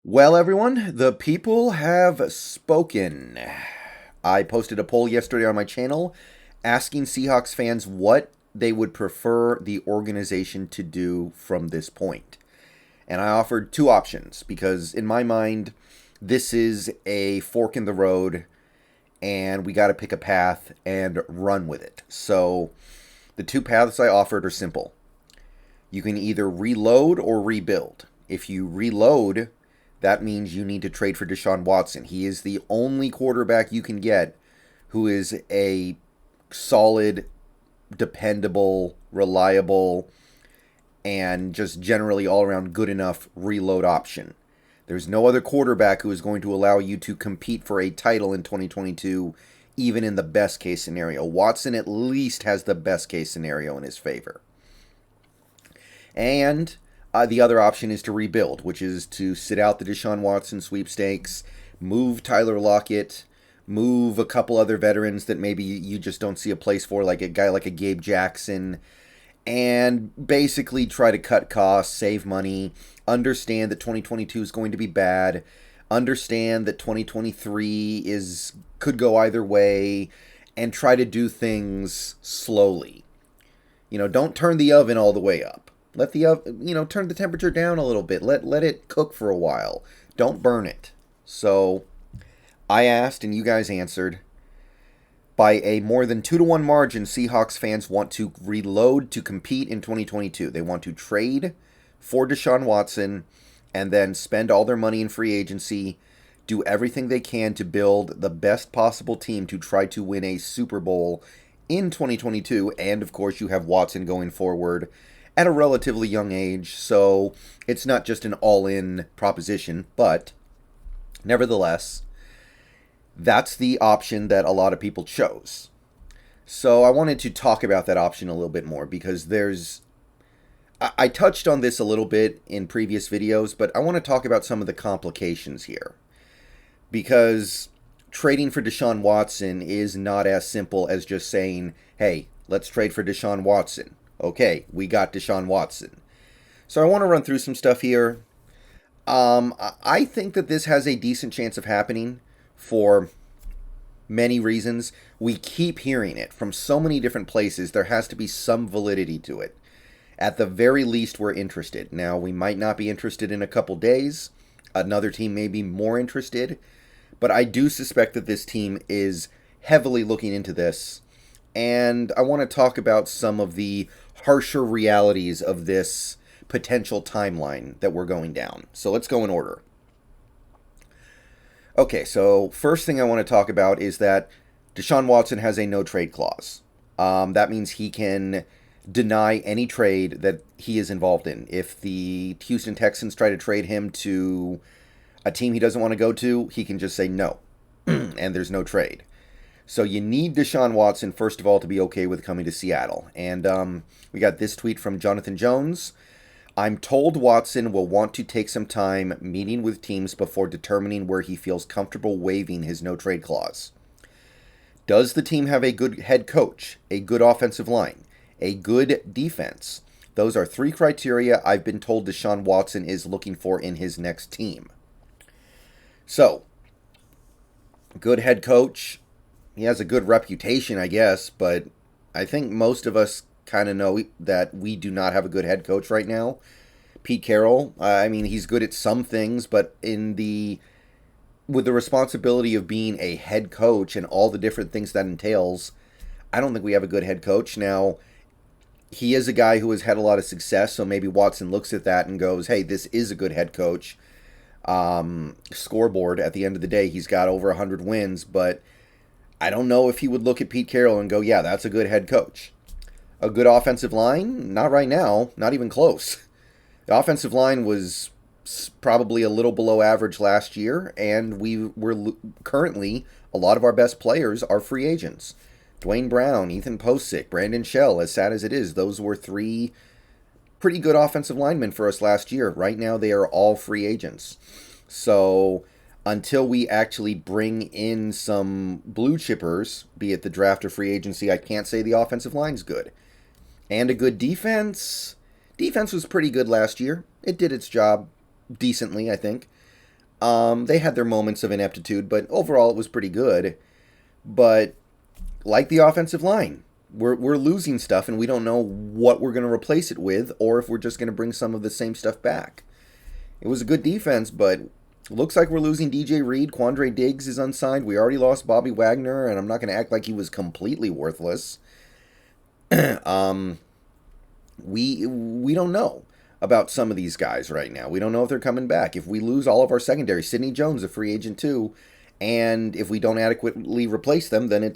Well, everyone, the people have spoken. I posted a poll yesterday on my channel asking Seahawks fans what they would prefer the organization to do from this point. And I offered two options because, in my mind, this is a fork in the road and we got to pick a path and run with it. So, the two paths I offered are simple. You can either reload or rebuild. If you reload, that means you need to trade for Deshaun Watson. He is the only quarterback you can get who is a solid, dependable, reliable, and just generally all-around good enough reload option. There's no other quarterback who is going to allow you to compete for a title in 2022, even in the best case scenario. Watson at least has the best case scenario in his favor. And the other option is to rebuild, which is to sit out the Deshaun Watson sweepstakes, move Tyler Lockett, move a couple other veterans that maybe you just don't see a place for, like a guy like a Gabe Jackson, and basically try to cut costs, save money, understand that 2022 is going to be bad, understand that 2023 could go either way, and try to do things slowly. Don't turn the oven all the way up. Let the oven, turn the temperature down a little bit. Let it cook for a while. Don't burn it. So I asked and you guys answered. By a more than 2-1 margin, Seahawks fans want to reload to compete in 2022. They want to trade for Deshaun Watson and then spend all their money in free agency, do everything they can to build the best possible team to try to win a Super Bowl in 2022. And, of course, you have Watson going forward at a relatively young age, so it's not just an all-in proposition, but nevertheless, that's the option that a lot of people chose. So I wanted to talk about that option a little bit more because I touched on this a little bit in previous videos, but I want to talk about some of the complications here. Because trading for Deshaun Watson is not as simple as just saying, hey, let's trade for Deshaun Watson. Okay, we got Deshaun Watson. So I want to run through some stuff here. I think that this has a decent chance of happening for many reasons. We keep hearing it from so many different places. There has to be some validity to it. At the very least, we're interested. Now, we might not be interested in a couple days. Another team may be more interested. But I do suspect that this team is heavily looking into this. And I want to talk about some of the harsher realities of this potential timeline that we're going down. So let's go in order. Okay, so first thing I want to talk about is that Deshaun Watson has a no-trade clause. That means he can deny any trade that he is involved in. If the Houston Texans try to trade him to a team he doesn't want to go to, he can just say no, and there's no trade. So you need Deshaun Watson, first of all, to be okay with coming to Seattle. And we got this tweet from Jonathan Jones. I'm told Watson will want to take some time meeting with teams before determining where he feels comfortable waiving his no-trade clause. Does the team have a good head coach, a good offensive line, a good defense? Those are three criteria I've been told Deshaun Watson is looking for in his next team. So, good head coach. He has a good reputation, I guess, but I think most of us kind of know that we do not have a good head coach right now. Pete Carroll, he's good at some things, but with the responsibility of being a head coach and all the different things that entails, I don't think we have a good head coach. Now, he is a guy who has had a lot of success, so maybe Watson looks at that and goes, hey, this is a good head coach. Scoreboard, at the end of the day, he's got over 100 wins, but I don't know if he would look at Pete Carroll and go, yeah, that's a good head coach. A good offensive line? Not right now. Not even close. The offensive line was probably a little below average last year, and we're currently, a lot of our best players are free agents. Dwayne Brown, Ethan Posick, Brandon Shell, as sad as it is, those were three pretty good offensive linemen for us last year. Right now, they are all free agents. So until we actually bring in some blue chippers, be it the draft or free agency, I can't say the offensive line's good. And a good defense. Defense was pretty good last year. It did its job decently, I think. They had their moments of ineptitude, but overall it was pretty good. But like the offensive line, we're losing stuff, and we don't know what we're going to replace it with, or if we're just going to bring some of the same stuff back. It was a good defense, but looks like we're losing DJ Reed. Quandre Diggs is unsigned. We already lost Bobby Wagner, and I'm not going to act like he was completely worthless. We don't know about some of these guys right now. We don't know if they're coming back. If we lose all of our secondary, Sidney Jones, a free agent too, and if we don't adequately replace them, then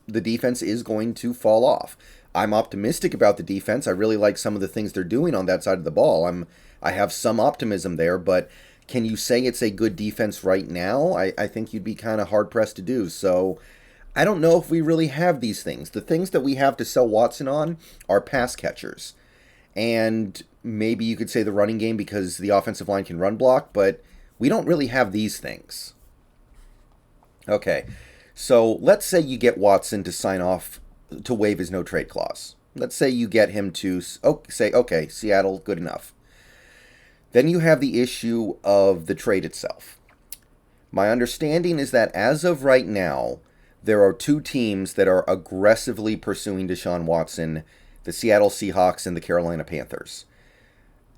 the defense is going to fall off. I'm optimistic about the defense. I really like some of the things they're doing on that side of the ball. I have some optimism there, but can you say it's a good defense right now? I think you'd be kind of hard-pressed to do. So I don't know if we really have these things. The things that we have to sell Watson on are pass catchers. And maybe you could say the running game because the offensive line can run block, but we don't really have these things. Okay, so let's say you get Watson to sign off to waive his no-trade clause. Let's say you get him to say, okay, Seattle, good enough. Then you have the issue of the trade itself. My understanding is that as of right now, there are two teams that are aggressively pursuing Deshaun Watson, the Seattle Seahawks and the Carolina Panthers.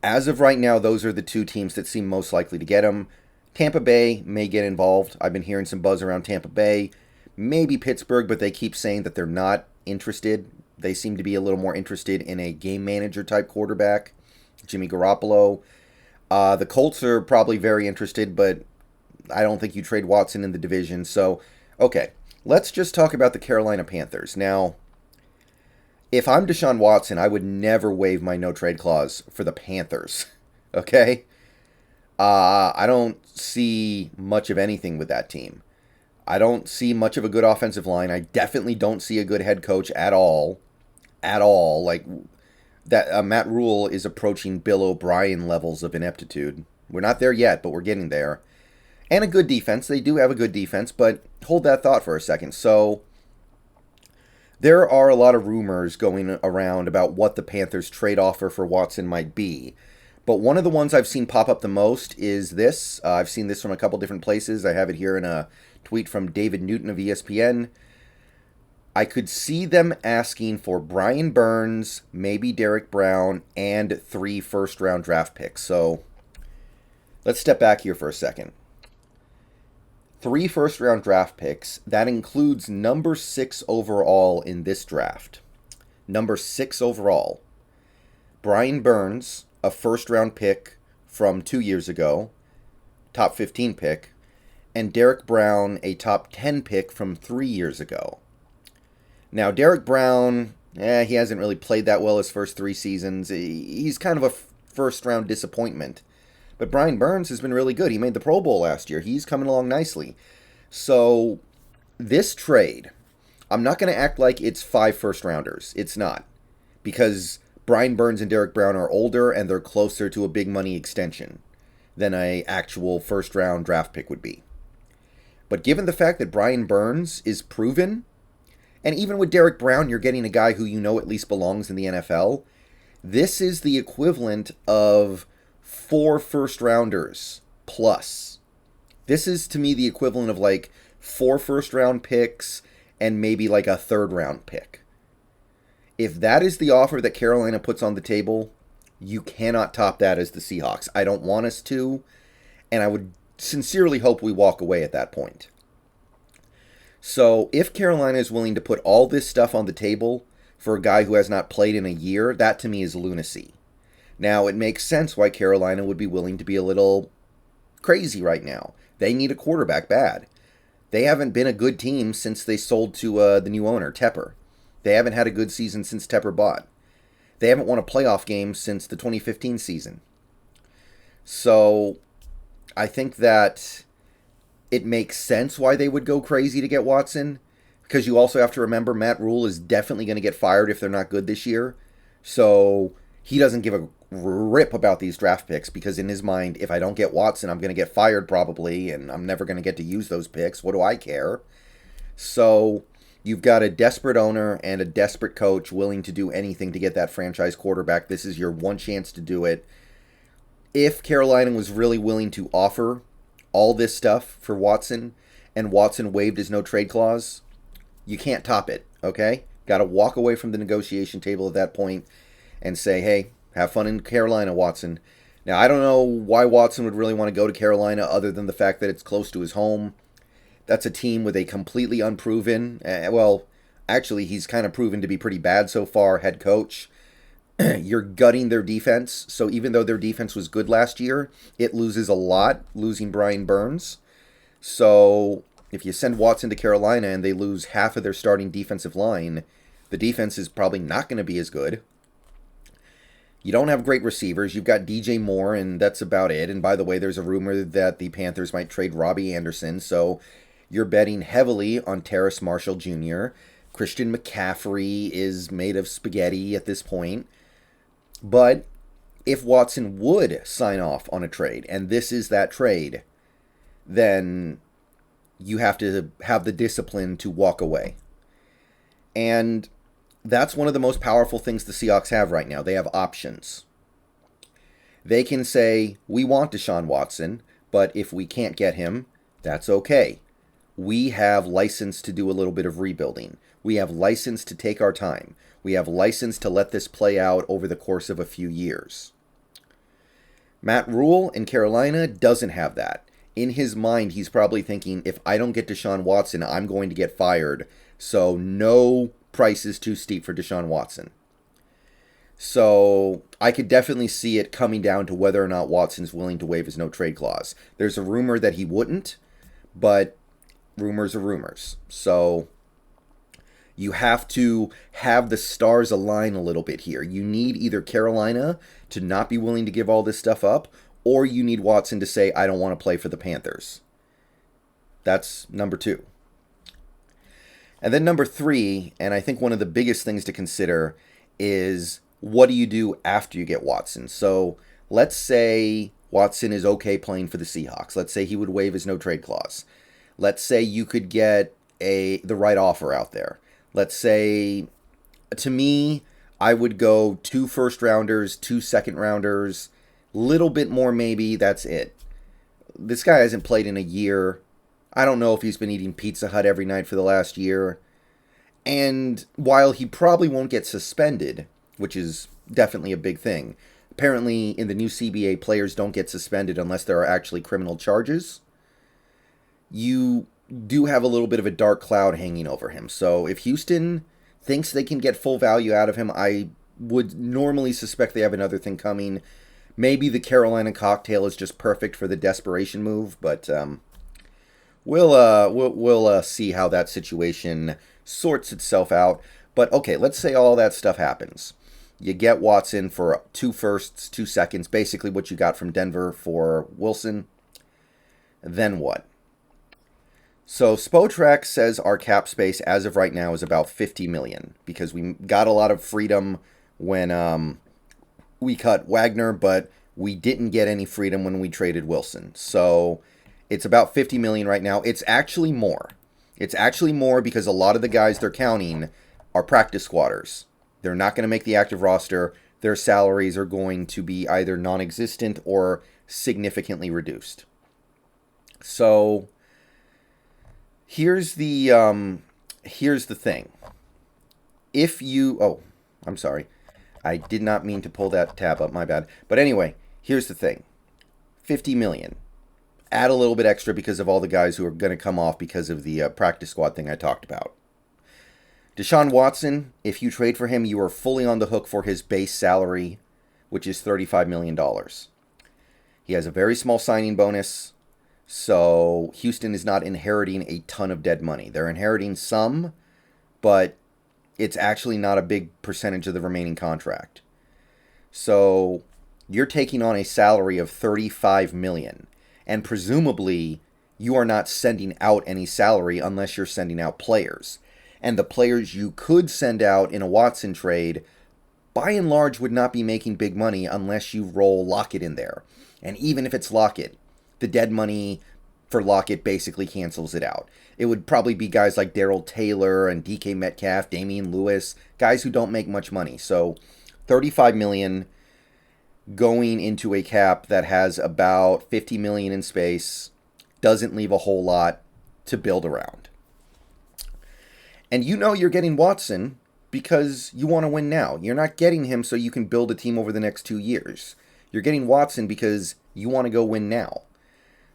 As of right now, those are the two teams that seem most likely to get him. Tampa Bay may get involved. I've been hearing some buzz around Tampa Bay. Maybe Pittsburgh, but they keep saying that they're not interested. They seem to be a little more interested in a game manager type quarterback, Jimmy Garoppolo. The Colts are probably very interested, but I don't think you trade Watson in the division. So, okay, let's just talk about the Carolina Panthers. Now, if I'm Deshaun Watson, I would never waive my no-trade clause for the Panthers, okay? I don't see much of anything with that team. I don't see much of a good offensive line. I definitely don't see a good head coach at all. At all. Like, that Matt Rule is approaching Bill O'Brien levels of ineptitude. We're not there yet, but we're getting there. And a good defense. They do have a good defense, but hold that thought for a second. So, there are a lot of rumors going around about what the Panthers' trade offer for Watson might be. But one of the ones I've seen pop up the most is this. I've seen this from a couple different places. I have it here in a tweet from David Newton of ESPN. I could see them asking for Brian Burns, maybe Derek Brown, and 3 first-round draft picks. So let's step back here for a second. 3 first-round draft picks. That includes number 6 overall in this draft. Number 6 overall. Brian Burns, a first-round pick from 2 years ago, top 15 pick, and Derek Brown, a top 10 pick from 3 years ago. Now, Derek Brown, he hasn't really played that well his first 3 seasons. He's kind of a first-round disappointment. But Brian Burns has been really good. He made the Pro Bowl last year. He's coming along nicely. So, this trade, I'm not going to act like it's 5 first-rounders. It's not. Because Brian Burns and Derek Brown are older, and they're closer to a big money extension than an actual first-round draft pick would be. But given the fact that Brian Burns is proven, and even with Derek Brown, you're getting a guy who you know at least belongs in the NFL, this is the equivalent of 4 first-rounders plus. This is, to me, the equivalent of like 4 first-round picks and maybe like a third-round pick. If that is the offer that Carolina puts on the table, you cannot top that as the Seahawks. I don't want us to, and I would sincerely hope we walk away at that point. So if Carolina is willing to put all this stuff on the table for a guy who has not played in a year, that to me is lunacy. Now, it makes sense why Carolina would be willing to be a little crazy right now. They need a quarterback bad. They haven't been a good team since they sold to the new owner, Tepper. They haven't had a good season since Tepper bought. They haven't won a playoff game since the 2015 season. So, I think that it makes sense why they would go crazy to get Watson, because you also have to remember Matt Rule is definitely going to get fired if they're not good this year. So, he doesn't give a rip about these draft picks, because in his mind, if I don't get Watson, I'm going to get fired probably, and I'm never going to get to use those picks. What do I care? So, you've got a desperate owner and a desperate coach willing to do anything to get that franchise quarterback. This is your one chance to do it. If Carolina was really willing to offer all this stuff for Watson, and Watson waived his no trade clause, you can't top it, okay? Got to walk away from the negotiation table at that point and say, hey, have fun in Carolina, Watson. Now, I don't know why Watson would really want to go to Carolina other than the fact that it's close to his home. That's a team with a completely unproven, well, actually, he's kind of proven to be pretty bad so far, head coach. You're gutting their defense, so even though their defense was good last year, it loses a lot, losing Brian Burns. So if you send Watson to Carolina and they lose half of their starting defensive line, the defense is probably not going to be as good. You don't have great receivers. You've got DJ Moore, and that's about it. And by the way, there's a rumor that the Panthers might trade Robbie Anderson, so you're betting heavily on Terrace Marshall Jr. Christian McCaffrey is made of spaghetti at this point. But if Watson would sign off on a trade, and this is that trade, then you have to have the discipline to walk away. And that's one of the most powerful things the Seahawks have right now. They have options. They can say, we want Deshaun Watson, but if we can't get him, that's okay. We have license to do a little bit of rebuilding. We have license to take our time. We have license to let this play out over the course of a few years. Matt Rule in Carolina doesn't have that. In his mind, he's probably thinking, if I don't get Deshaun Watson, I'm going to get fired. So no price is too steep for Deshaun Watson. So I could definitely see it coming down to whether or not Watson's willing to waive his no-trade clause. There's a rumor that he wouldn't, but rumors are rumors. So you have to have the stars align a little bit here. You need either Carolina to not be willing to give all this stuff up, or you need Watson to say, I don't want to play for the Panthers. That's number 2. And then number 3, and I think one of the biggest things to consider, is what do you do after you get Watson? So let's say Watson is okay playing for the Seahawks. Let's say he would waive his no-trade clause. Let's say you could get the right offer out there. Let's say, to me, I would go 2 first-rounders, 2 second-rounders, little bit more maybe, that's it. This guy hasn't played in a year. I don't know if he's been eating Pizza Hut every night for the last year. And while he probably won't get suspended, which is definitely a big thing, apparently in the new CBA, players don't get suspended unless there are actually criminal charges. You do have a little bit of a dark cloud hanging over him. So if Houston thinks they can get full value out of him, I would normally suspect they have another thing coming. Maybe the Carolina cocktail is just perfect for the desperation move, but we'll see how that situation sorts itself out. But okay, let's say all that stuff happens. You get Watson for 2 firsts, 2 seconds, basically what you got from Denver for Wilson. Then what? So Spotrac says our cap space as of right now is about $50 million because we got a lot of freedom when we cut Wagner, but we didn't get any freedom when we traded Wilson. So it's about $50 million right now. It's actually more. It's actually more because a lot of the guys they're counting are practice squatters. They're not going to make the active roster. Their salaries are going to be either non-existent or significantly reduced. So here's the thing. If you I'm sorry. I did not mean to pull that tab up, my bad. But anyway, here's the thing. $50 million. Add a little bit extra because of all the guys who are going to come off because of the practice squad thing I talked about. Deshaun Watson, if you trade for him, you are fully on the hook for his base salary, which is $35 million. He has a very small signing bonus, so Houston is not inheriting a ton of dead money. They're inheriting some, but it's actually not a big percentage of the remaining contract. So you're taking on a salary of $35 million, and presumably you are not sending out any salary unless you're sending out players. And the players you could send out in a Watson trade, by and large, would not be making big money unless you roll Lockett in there. And even if it's Lockett, the dead money for Lockett basically cancels it out. It would probably be guys like Darrell Taylor and DK Metcalf, Damian Lewis, guys who don't make much money. So $35 million going into a cap that has about $50 million in space. doesn't leave a whole lot to build around. And you know you're getting Watson because you want to win now. You're not getting him so you can build a team over the next 2 years. You're getting Watson because you want to go win now.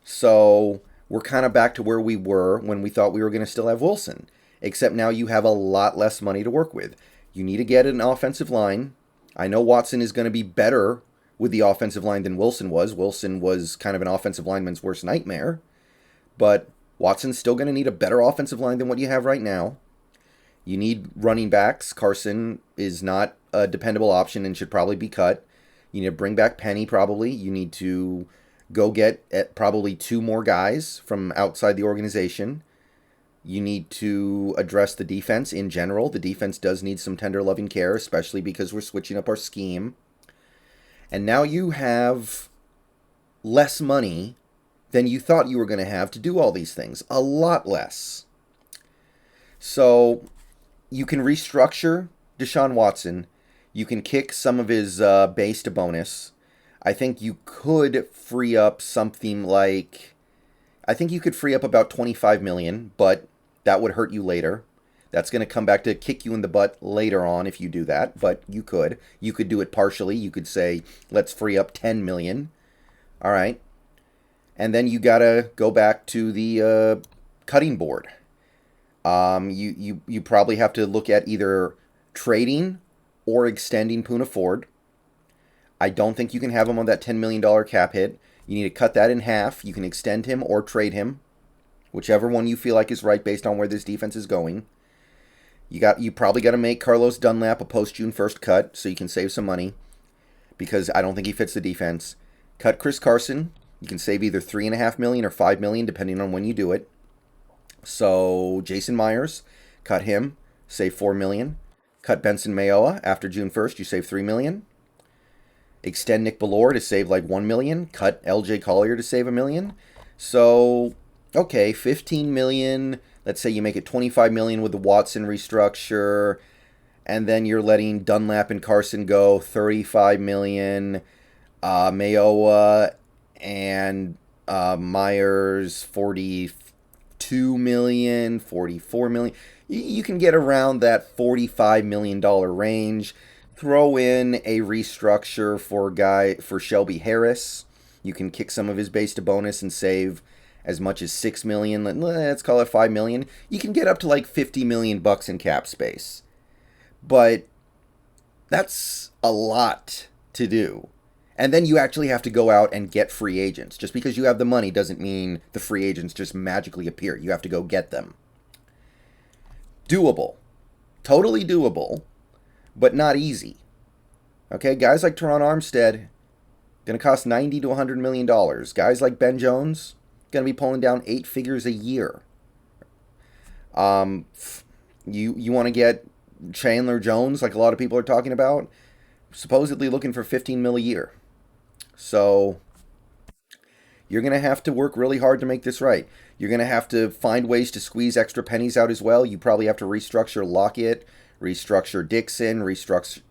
So we're kind of back to where we were when we thought we were going to still have Wilson. Except now you have a lot less money to work with. You need to get an offensive line. I know Watson is going to be better with the offensive line than Wilson was. Wilson was kind of an offensive lineman's worst nightmare. But Watson's still going to need a better offensive line than what you have right now. You need running backs. Carson is not a dependable option and should probably be cut. You need to bring back Penny probably. You need to go get probably 2 more guys from outside the organization. You need to address the defense in general. The defense does need some tender loving care, especially because we're switching up our scheme. And now you have less money than you thought you were going to have to do all these things. A lot less. So you can restructure Deshaun Watson. You can kick some of his base to bonus. I think you could free up something like... I think you could free up about $25 million, but that would hurt you later. That's going to come back to kick you in the butt later on if you do that, but you could. You could do it partially. You could say, let's free up $10 million. All right. And then you got to go back to the cutting board. You probably have to look at either trading or extending Poona Ford. I don't think you can have him on that $10 million cap hit. You need to cut that in half. You can extend him or trade him, whichever one you feel like is right based on where this defense is going. You probably got to make Carlos Dunlap a post-June 1st cut so you can save some money because I don't think he fits the defense. Cut Chris Carson. You can save either $3.5 million or $5 million depending on when you do it. So Jason Myers, cut him, save $4 million. Cut Benson Mayowa after June 1st, you save $3 million. Extend Nick Bellore to save like $1 million. Cut LJ Collier to save $1 million. So, okay, $15 million. Let's say you make it $25 million with the Watson restructure. And then you're letting Dunlap and Carson go $35 million. Mayowa and Myers $42 million, $44 million. You can get around that $45 million range. Throw in a restructure for Shelby Harris. You can kick some of his base to bonus and save as much as $6 million. Let's call it $5 million. You can get up to like $50 million in cap space. But that's a lot to do. And then you actually have to go out and get free agents. Just because you have the money doesn't mean the free agents just magically appear. You have to go get them. Doable. Totally doable. But not easy. Okay, guys like Teron Armstead, going to cost $90 to $100 million. Guys like Ben Jones, going to be pulling down 8 figures a year. You want to get Chandler Jones, like a lot of people are talking about, supposedly looking for $15 million a year. So you're going to have to work really hard to make this right. You're going to have to find ways to squeeze extra pennies out as well. You probably have to restructure Lockett, restructure Dixon, restructure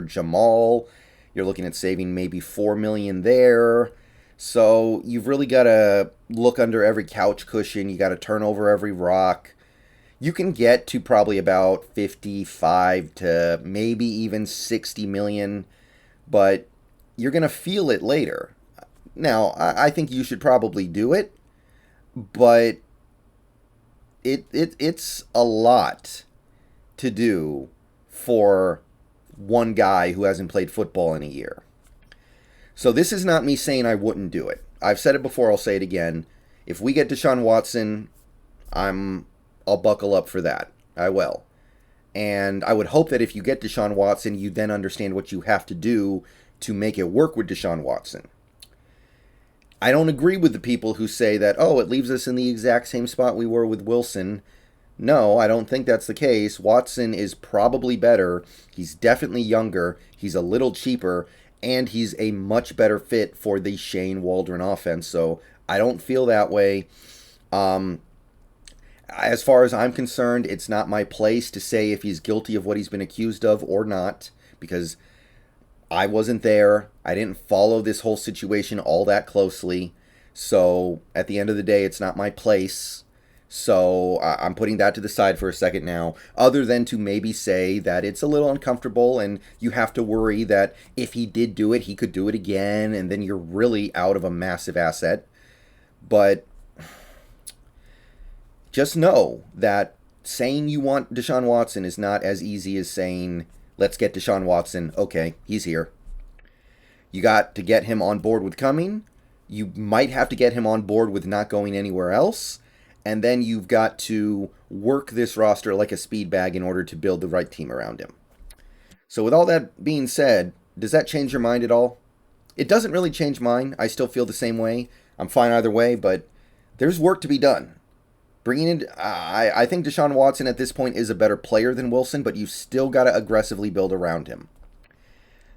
Jamal. You're looking at saving maybe $4 million there. So you've really got to look under every couch cushion. You got to turn over every rock. You can get to probably about 55 to maybe even 60 million, but you're going to feel it later. Now, I think you should probably do it, but it's a lot to do for one guy who hasn't played football in a year. So this is not me saying I wouldn't do it. I've said it before, I'll say it again. If we get Deshaun Watson, I'll buckle up for that. I will. And I would hope that if you get Deshaun Watson, you then understand what you have to do to make it work with Deshaun Watson. I don't agree with the people who say that, oh, it leaves us in the exact same spot we were with Wilson. No, I don't think that's the case. Watson is probably better. He's definitely younger. He's a little cheaper. And he's a much better fit for the Shane Waldron offense. So I don't feel that way. As far as I'm concerned, it's not my place to say if he's guilty of what he's been accused of or not, because I wasn't there. I didn't follow this whole situation all that closely. So at the end of the day, it's not my place. So I'm putting that to the side for a second now, other than to maybe say that it's a little uncomfortable and you have to worry that if he did do it, he could do it again, and then you're really out of a massive asset. But just know that saying you want Deshaun Watson is not as easy as saying, let's get Deshaun Watson. Okay, he's here. You got to get him on board with coming. You might have to get him on board with not going anywhere else. And then you've got to work this roster like a speed bag in order to build the right team around him. So with all that being said, does that change your mind at all? It doesn't really change mine. I still feel the same way. I'm fine either way, but there's work to be done. Bringing in, I think Deshaun Watson at this point is a better player than Wilson, but you've still got to aggressively build around him.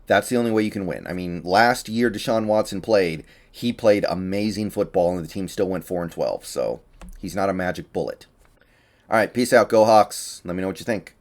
That's the only way you can win. I mean, last year Deshaun Watson played. He played amazing football, and the team still went 4-12, so he's not a magic bullet. All right, peace out. Go Hawks. Let me know what you think.